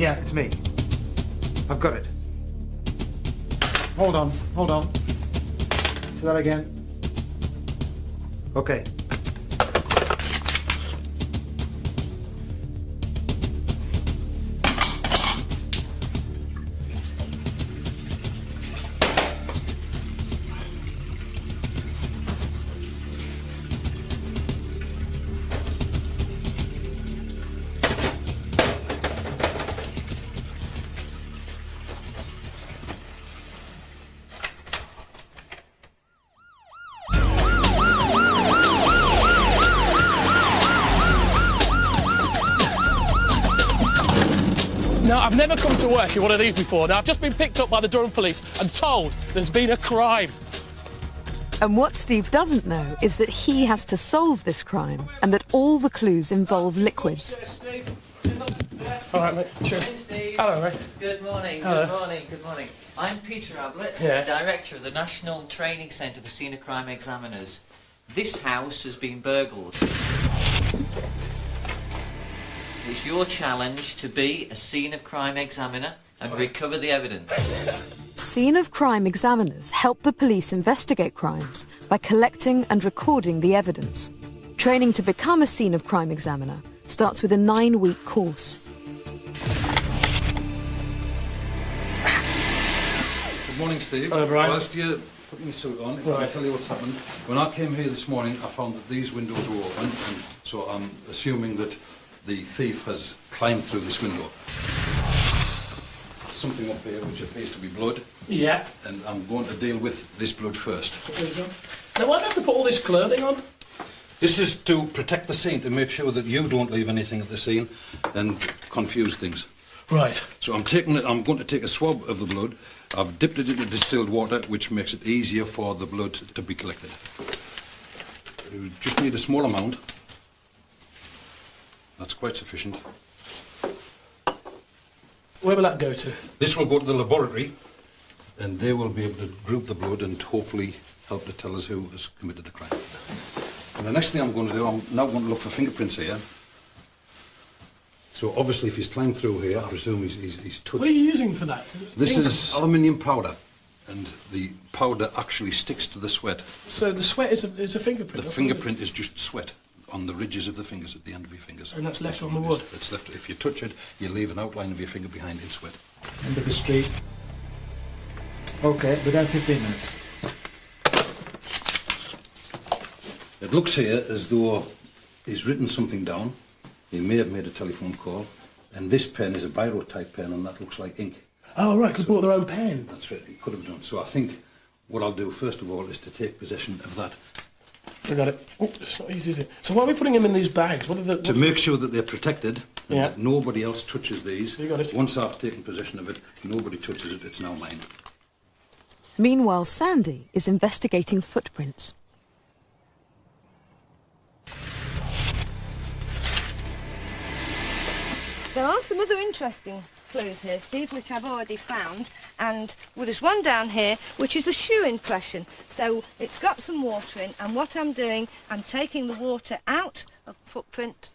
Yeah, it's me. I've got it. Hold on, hold on. Say that again. Okay. Now, I've never come to work in one of these before. Now, I've just been picked up by the Durham police and told there's been a crime. And what Steve doesn't know is that he has to solve this crime and that all the clues involve liquids. All right, mate. Cheers. Hey, Steve. Hello, mate. Good morning, Hello. good morning, good morning. I'm Peter Ablett, Yeah. Director of the National Training Centre for Scene of Crime Examiners. This house has been burgled. It's your challenge to be a scene of crime examiner and recover the evidence. Scene of crime examiners help the police investigate crimes by collecting and recording the evidence. Training to become a scene of crime examiner starts with a 9-week course. Good morning, Steve. Hello, Brian. Whilst you're putting your suit on, I'll tell you what's happened. When I came here this morning, I found that these windows were open, and so I'm assuming that the thief has climbed through this window. Something up here which appears to be blood, Yeah. and I'm going to deal with this blood first. Now, why do I have to put all this clothing on? This is to protect the scene, to make sure that you don't leave anything at the scene and confuse things. Right. So I'm going to take a swab of the blood. I've dipped it into distilled water, which makes it easier for the blood to be collected. You just need a small amount. That's quite sufficient. Where will that go to? This will go to the laboratory, and they will be able to group the blood and hopefully help to tell us who has committed the crime. And the next thing I'm going to do, I'm now going to look for fingerprints here. So obviously, if he's climbed through here, I presume he's touched. What are you using for that? This is aluminium powder, and the powder actually sticks to the sweat. So the sweat is a fingerprint? The fingerprint is just sweat on the ridges of the fingers, at the end of your fingers. And that's left on the wood? It's left. If you touch it, you leave an outline of your finger behind in sweat. End of the street. Okay, within 15 minutes. It looks here as though he's written something down. He may have made a telephone call, and this pen is a biro-type pen, and that looks like ink. Oh, right, could have brought their own pen. That's right, he could have done. So I think what I'll do, first of all, is to take possession of that. I got it. Oh, it's not easy, is it? So why are we putting them in these bags? To make sure that they're protected, and Yeah. that nobody else touches these. You got it. Once I've taken possession of it, nobody touches it, it's now mine. Meanwhile, Sandy is investigating footprints. There are some other interesting clues here, Steve, which I've already found, and well, there's one down here which is a shoe impression. So it's got some water in, and what I'm doing, I'm taking the water out of the footprint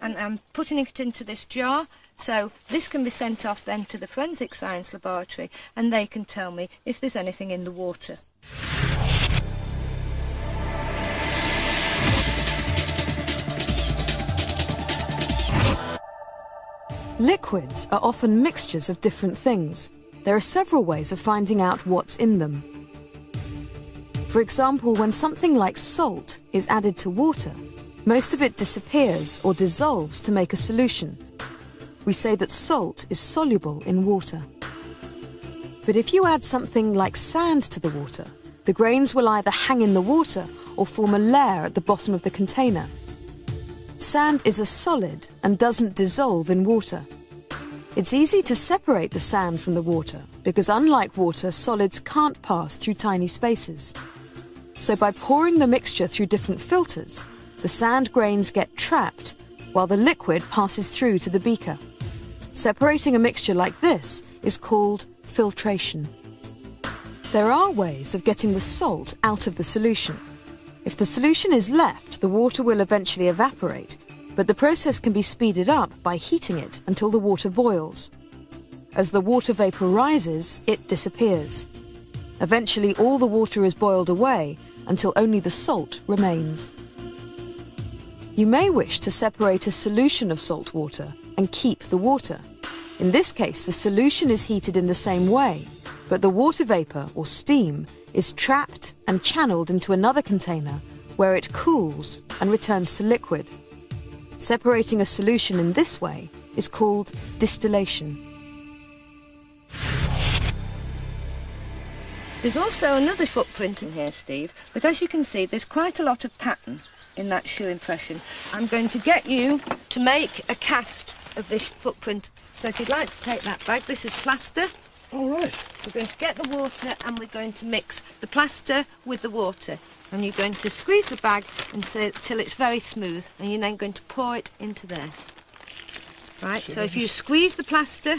and I'm putting it into this jar. So this can be sent off then to the forensic science laboratory, and they can tell me if there's anything in the water. Liquids are often mixtures of different things. There are several ways of finding out what's in them. For example, when something like salt is added to water, most of it disappears or dissolves to make a solution. We say that salt is soluble in water. But if you add something like sand to the water, the grains will either hang in the water or form a layer at the bottom of the container. Sand is a solid and doesn't dissolve in water. It's easy to separate the sand from the water because, unlike water, solids can't pass through tiny spaces. So by pouring the mixture through different filters, the sand grains get trapped while the liquid passes through to the beaker. Separating a mixture like this is called filtration. There are ways of getting the salt out of the solution. If the solution is left, the water will eventually evaporate, but the process can be speeded up by heating it until the water boils. As the water vapour rises, it disappears. Eventually all the water is boiled away until only the salt remains. You may wish to separate a solution of salt water and keep the water. In this case, the solution is heated in the same way, but the water vapour, or steam, is trapped and channeled into another container where it cools and returns to liquid. Separating a solution in this way is called distillation. There's also another footprint in here, Steve, but as you can see, there's quite a lot of pattern in that shoe impression. I'm going to get you to make a cast of this footprint. So if you'd like to take that bag, this is plaster. All right. We're going to get the water and we're going to mix the plaster with the water. And you're going to squeeze the bag until it's very smooth, and you're then going to pour it into there. Right, so if you squeeze the plaster,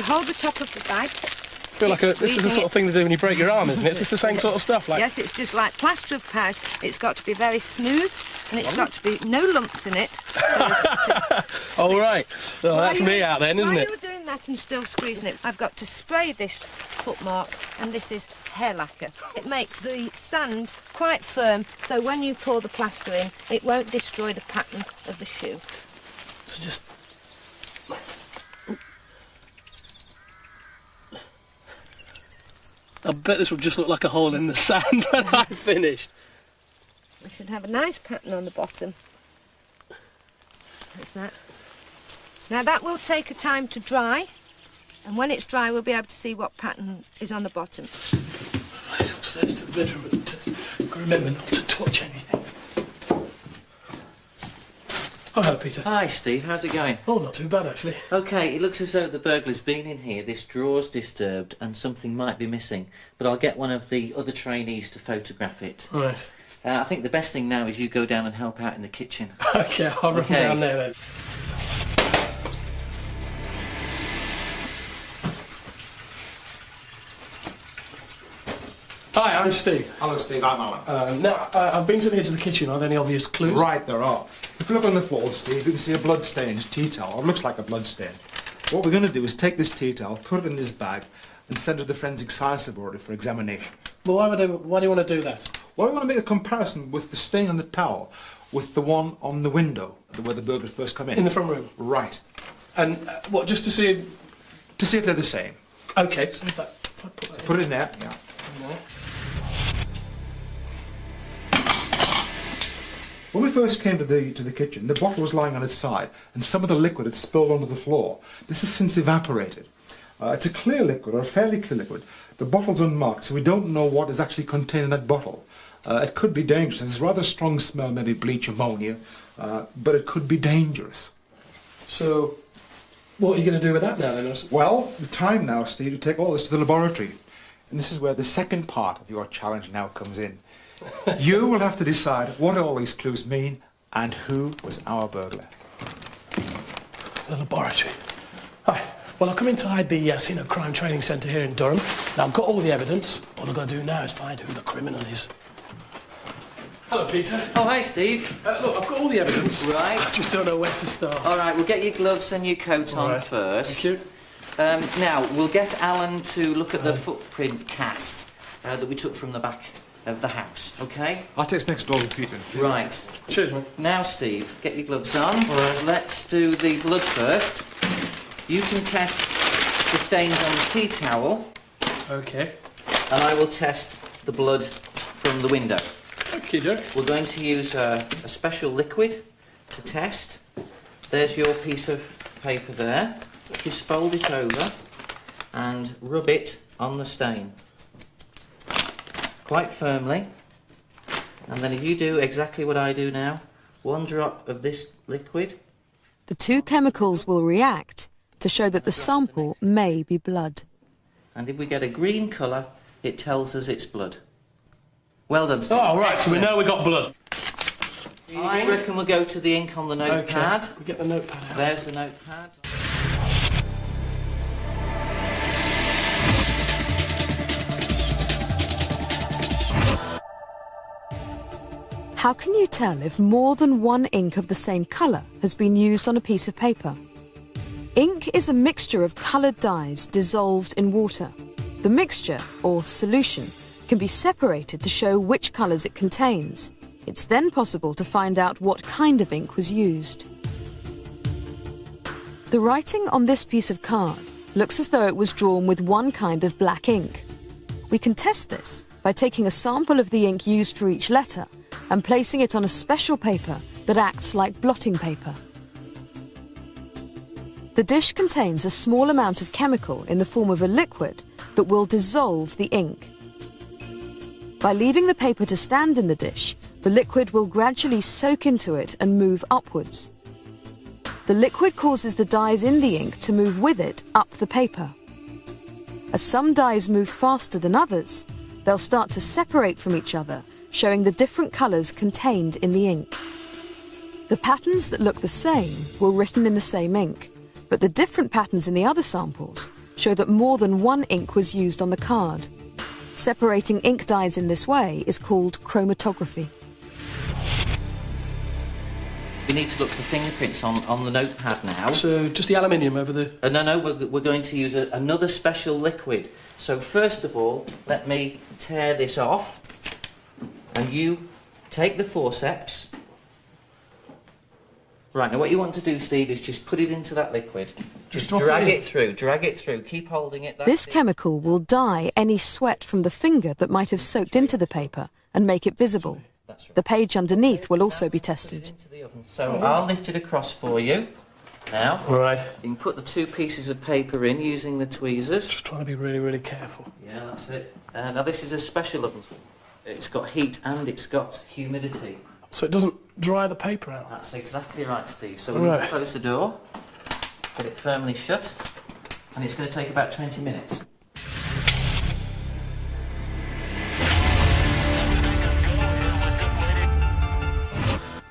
hold the top of the bag. I feel like this is the sort of thing to do when you break your arm, isn't it? It's just the same sort of stuff. Like... Yes, it's just like plaster of Paris. It's got to be very smooth, and it's got to be no lumps in it. All right. So that's me out then, isn't it? While you're doing that and still squeezing it, I've got to spray this footmark, and this is hair lacquer. It makes the sand quite firm, so when you pour the plaster in, it won't destroy the pattern of the shoe. So just... I bet this will just look like a hole in the sand when I'm finished. We should have a nice pattern on the bottom. There's that. Now that will take a time to dry, and when it's dry we'll be able to see what pattern is on the bottom. Right, upstairs to the bedroom, and remember not to touch anything. Oh, hello, Peter. Hi, Steve. How's it going? Oh, not too bad, actually. OK, it looks as though the burglar's been in here. This drawer's disturbed and something might be missing. But I'll get one of the other trainees to photograph it. Right. I think the best thing now is you go down and help out in the kitchen. OK, I'll run down there then. Hi, I'm Steve. Hello, Steve. I'm Alan. Now, I've been here to the kitchen. Are there any obvious clues? Right, there are. If you look on the floor, Steve, you can see a blood-stained tea towel. It looks like a blood stain. What we're going to do is take this tea towel, put it in this bag, and send it to the forensic science laboratory for examination. Well, why do you want to do that? Well, we want to make a comparison with the stain on the towel with the one on the window where the burglars first come in. In the front room? Right. And what, just to see... To see if they're the same. OK, so if I put that Put it in there, yeah. in there. When we first came to the kitchen, the bottle was lying on its side, and some of the liquid had spilled onto the floor. This has since evaporated. It's a clear liquid, or a fairly clear liquid. The bottle's unmarked, so we don't know what is actually contained in that bottle. It could be dangerous. There's a rather strong smell, maybe bleach, ammonia, but it could be dangerous. So, what are you going to do with that now, then? Well, the time now, Steve, to take all this to the laboratory. And this is where the second part of your challenge now comes in. You will have to decide what all these clues mean and who was our burglar. The laboratory. Hi. Well, I've come in to hide the Casino Crime Training Centre here in Durham. Now, I've got all the evidence. All I've got to do now is find who the criminal is. Hello, Peter. Oh, hi, Steve. Look, I've got all the evidence. Right. I just don't know where to start. All right, we'll get your gloves and your coat on right. first. Thank you. Now, we'll get Alan to look at the footprint cast that we took from the back of the house, OK? I'll take this next door with Peter. Right. Cheers, mate. Now, Steve, get your gloves on. All right. Let's do the blood first. You can test the stains on the tea towel. OK. And I will test the blood from the window. OK, Doc. We're going to use a special liquid to test. There's your piece of paper there. Just fold it over and rub it on the stain. Quite firmly. And then if you do exactly what I do now, 1 drop of this liquid. The two chemicals will react to show that the sample may be blood. And if we get a green colour, it tells us it's blood. Well done, Steve. Oh, right, so we know we got blood. I reckon we'll go to the ink on the notepad. Okay. We get the notepad out. There's the notepad. How can you tell if more than one ink of the same colour has been used on a piece of paper? Ink is a mixture of coloured dyes dissolved in water. The mixture, or solution, can be separated to show which colours it contains. It's then possible to find out what kind of ink was used. The writing on this piece of card looks as though it was drawn with one kind of black ink. We can test this by taking a sample of the ink used for each letter and placing it on a special paper that acts like blotting paper. The dish contains a small amount of chemical in the form of a liquid that will dissolve the ink. By leaving the paper to stand in the dish, the liquid will gradually soak into it and move upwards. The liquid causes the dyes in the ink to move with it up the paper. As some dyes move faster than others, they'll start to separate from each other, showing the different colours contained in the ink. The patterns that look the same were written in the same ink, but the different patterns in the other samples show that more than one ink was used on the card. Separating ink dyes in this way is called chromatography. We need to look for fingerprints on the notepad now. So just the aluminium over the... No, we're going to use another special liquid. So first of all, let me tear this off. And you take the forceps. Right, now what you want to do, Steve, is just put it into that liquid. Just drag it through, keep holding it. This chemical will dye any sweat from the finger that might have soaked into the paper and make it visible. The page underneath will also be tested. So I'll lift it across for you. Now, right. You can put the two pieces of paper in using the tweezers. Just trying to be really, really careful. Yeah, that's it. Now this is a special oven. It's got heat and it's got humidity. So it doesn't dry the paper out? That's exactly right, Steve. So we need to close the door, get it firmly shut, and it's going to take about 20 minutes.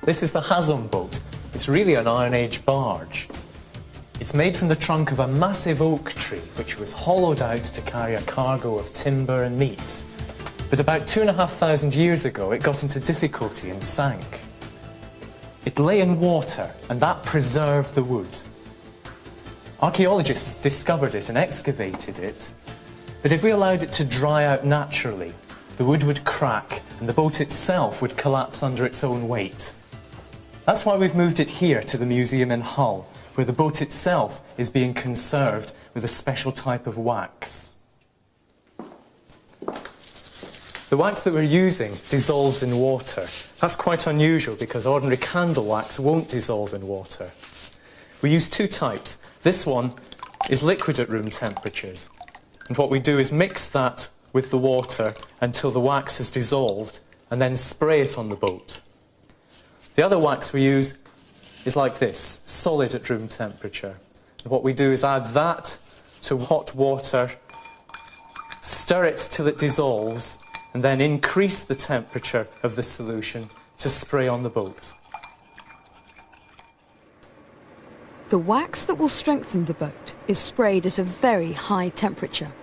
This is the Hazon boat. It's really an Iron Age barge. It's made from the trunk of a massive oak tree which was hollowed out to carry a cargo of timber and meat. But about 2,500 years ago it got into difficulty and sank. It lay in water and that preserved the wood. Archaeologists discovered it and excavated it, but if we allowed it to dry out naturally, the wood would crack and the boat itself would collapse under its own weight. That's why we've moved it here to the museum in Hull, where the boat itself is being conserved with a special type of wax. The wax that we're using dissolves in water. That's quite unusual because ordinary candle wax won't dissolve in water. We use two types. This one is liquid at room temperatures, and what we do is mix that with the water until the wax has dissolved and then spray it on the boat. The other wax we use is like this, solid at room temperature. And what we do is add that to hot water, stir it till it dissolves, and then increase the temperature of the solution to spray on the boat. The wax that will strengthen the boat is sprayed at a very high temperature.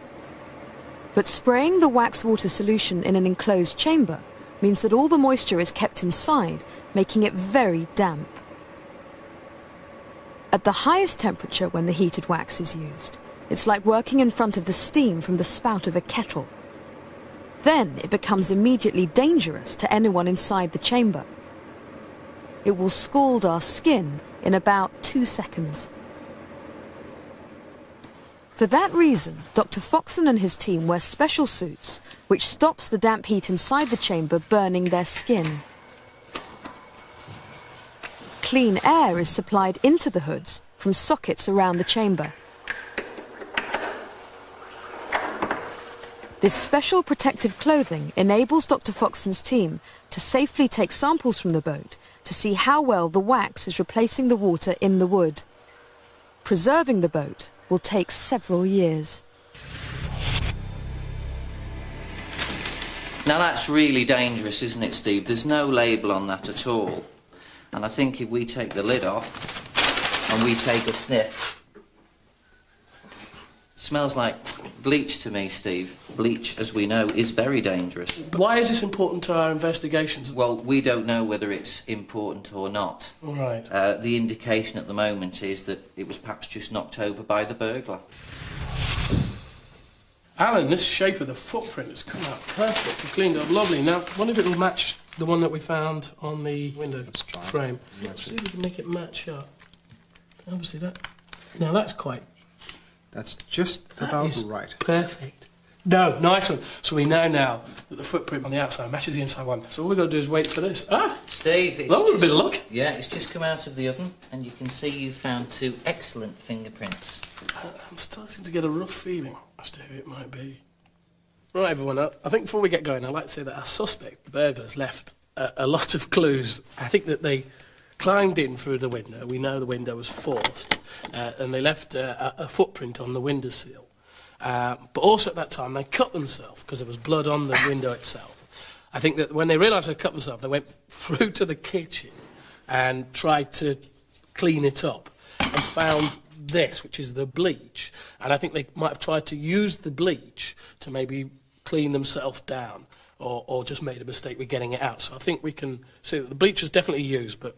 But spraying the wax water solution in an enclosed chamber means that all the moisture is kept inside, making it very damp. At the highest temperature when the heated wax is used, it's like working in front of the steam from the spout of a kettle. Then it becomes immediately dangerous to anyone inside the chamber. It will scald our skin in about 2 seconds. For that reason, Dr. Foxon and his team wear special suits which stops the damp heat inside the chamber burning their skin. Clean air is supplied into the hoods from sockets around the chamber. This special protective clothing enables Dr. Foxon's team to safely take samples from the boat to see how well the wax is replacing the water in the wood. Preserving the boat will take several years. Now that's really dangerous, isn't it, Steve? There's no label on that at all. And I think if we take the lid off and we take a sniff, Smells like bleach to me, Steve. Bleach, as we know, is very dangerous. Why is this important to our investigations? Well, we don't know whether it's important or not. Right. The indication at the moment is that it was perhaps just knocked over by the burglar. Alan, this shape of the footprint has come out perfect. It's cleaned up lovely. Now, wonder if it'll match the one that we found on the window frame. Let's see if we can make it match up. Obviously that... Now that's quite... That's just about right. Perfect. No, nice one. So we know now that the footprint on the outside matches the inside one. So all we've got to do is wait for this. Ah! Steve, it's a bit of luck. Yeah, it's just come out of the oven, and you can see you've found 2 excellent fingerprints. I'm starting to get a rough feeling as to who it might be. Right, everyone, I think before we get going, I'd like to say that our suspect, the burglars, left a lot of clues. I think that they climbed in through the window. We know the window was forced, and they left a footprint on the windowsill. But also at that time, they cut themselves because there was blood on the window itself. I think that when they realised they cut themselves, they went through to the kitchen and tried to clean it up and found this, which is the bleach. And I think they might have tried to use the bleach to maybe clean themselves down or just made a mistake with getting it out. So I think we can see that the bleach was definitely used, but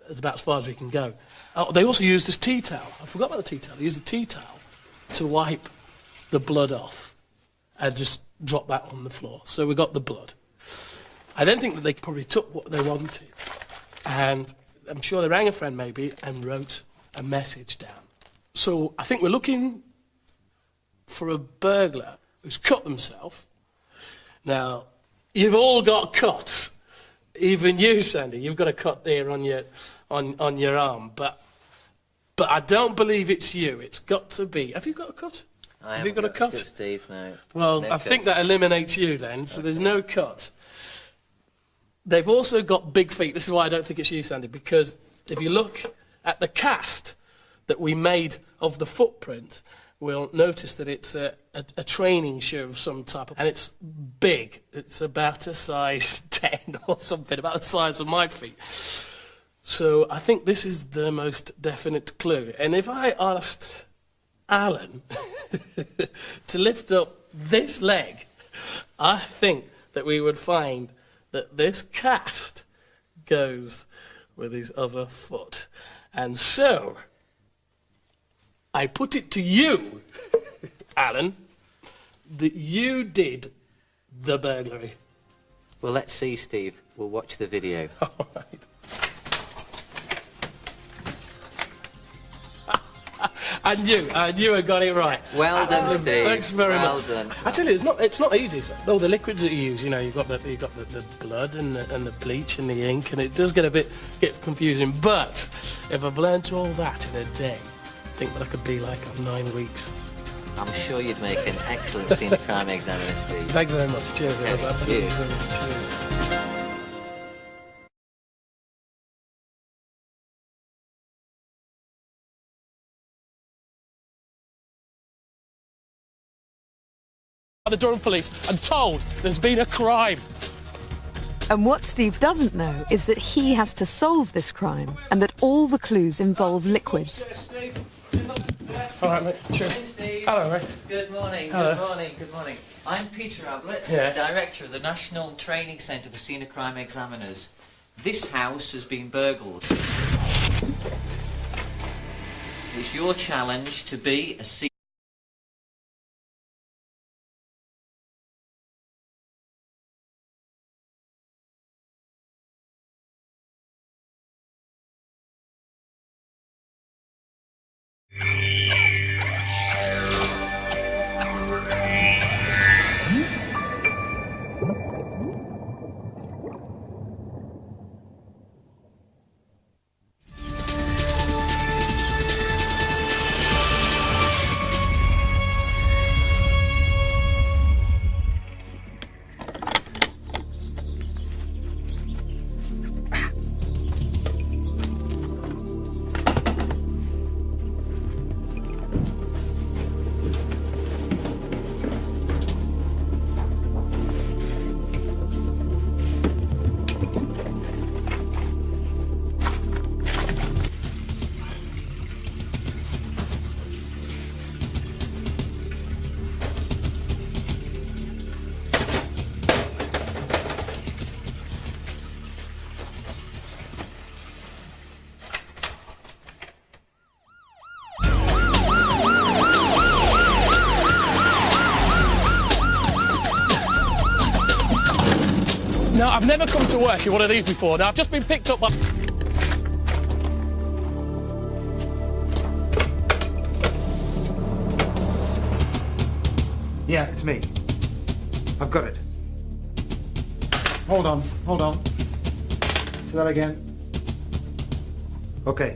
it's about as far as we can go. Oh, they also used this tea towel. I forgot about the tea towel. They used the tea towel to wipe the blood off and just drop that on the floor. So we got the blood. I then think that they probably took what they wanted, and I'm sure they rang a friend maybe and wrote a message down. So I think we're looking for a burglar who's cut themselves. Now, you've all got cuts. Even you, Sandy, you've got a cut there on your arm. But I don't believe it's you. It's got to be. Have you got a cut? Have you got a cut? Steve, no. Well, no I think that eliminates you then, so there's no cut. They've also got big feet. This is why I don't think it's you, Sandy, because if you look at the cast that we made of the footprint, we'll notice that it's a training shoe of some type, and it's big. It's about a size 10 or something, about the size of my feet. So I think this is the most definite clue. And if I asked Alan to lift up this leg, I think that we would find that this cast goes with his other foot. And so I put it to you, Alan, that you did the burglary. Well, let's see, Steve. We'll watch the video. All right. And you have got it right. Well done, Steve. Thanks very much. Well done. I tell you, it's not easy. Oh, the liquids that you use, you know, you've got the blood and the bleach and the ink, and it does get confusing. But if I've learnt all that in a day, I think that I could be like 9 weeks. I'm sure you'd make an excellent senior crime examiner, Steve. Thanks very much. Cheers. Okay, cheers. Cheers. The Durham police and told there's been a crime. And what Steve doesn't know is that he has to solve this crime and that all the clues involve liquids. All right, mate. Cheers. Hey, Steve. Hello, mate. Good morning. Hello. Good morning. Good morning. I'm Peter Ablett, Yes. Director of the National Training Centre for Senior Crime Examiners. This house has been burgled. It's your challenge to be a senior... Now, I've never come to work in one of these before. Now, I've just been picked up by... Yeah, it's me. I've got it. Hold on, hold on. Say that again. Okay.